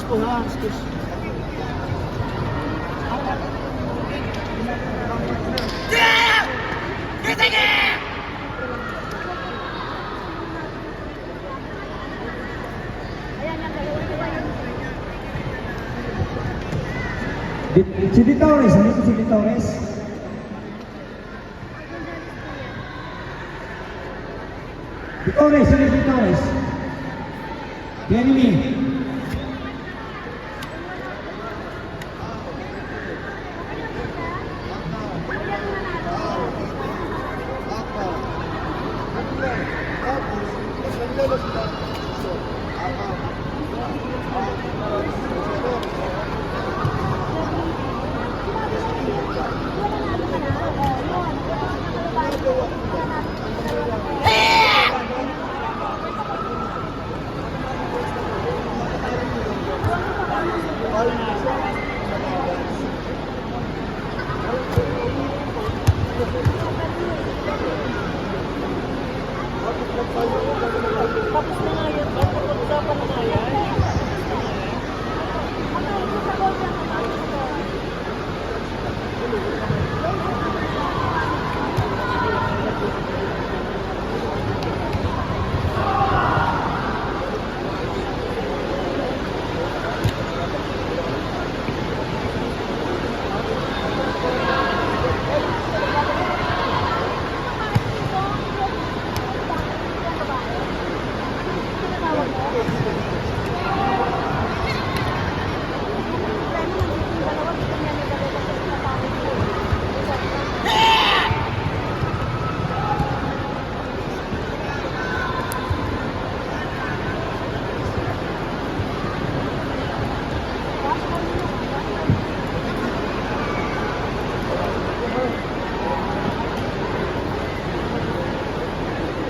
ko nga, excuse. Si Di Torres, ano ito si Di Torres? Di Torres, sino si Di Torres? Jeremy. Tapos na nga yun, pag-usapan na nga yan.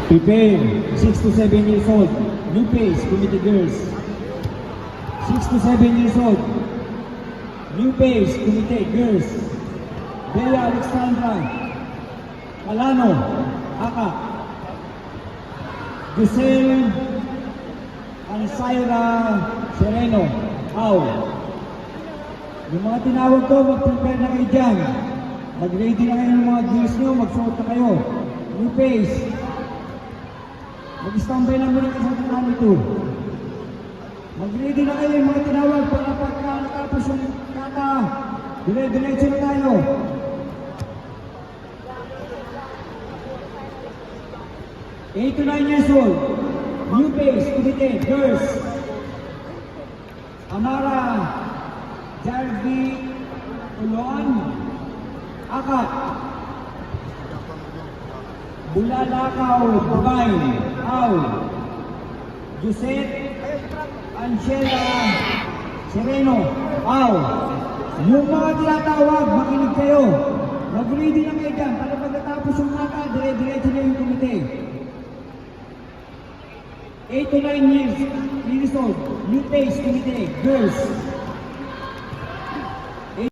Prepare, 6 to 7 years old, new pace, committee girls. 6 to 7 years old, new pace, committee girls. Bea Alexandra, Alano, Aka. Giselle Ansaira Sereno, Au. Yung mga tinawag ko, mag-prepare na kayo dyan. Mag-ready na kayo ng mga girls nyo, magsuot na kayo. New pace. Mag-standby lang muna kayo sa tangan ito. Mag-ready na kayo yung mga tinawag para pagka natapos yung kata. Dire-diretso na tayo. Eight to 9 years old. New pace, committee, girls. Amara Jarvi Uloan. Aka. Bulalakaw, Bugay, Au, Josette, Angela, Sereno, Au. Yung mga tinatawag, makinig kayo. Mag-ready lang kayo dyan para pagkatapos yung mata, dire-diretso na yung komite. 8 to 9 years old, new pace, komite, girls.